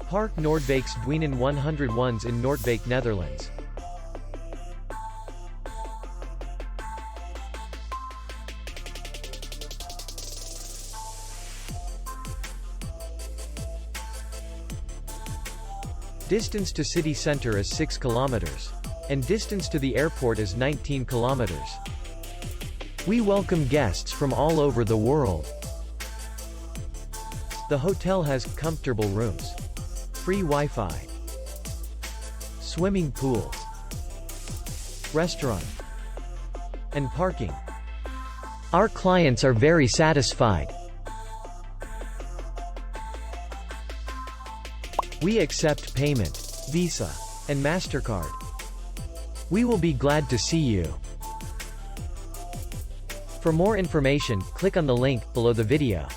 Park Noordwijkse Duinen 101s in Noordwijk, Netherlands. Distance to city center is 6 kilometers. And distance to the airport is 19 kilometers. We welcome guests from all over the world. The hotel has comfortable rooms, free Wi-Fi, swimming pool, restaurant, and parking. Our clients are very satisfied. We accept payment, Visa, and MasterCard. We will be glad to see you. For more information, click on the link below the video.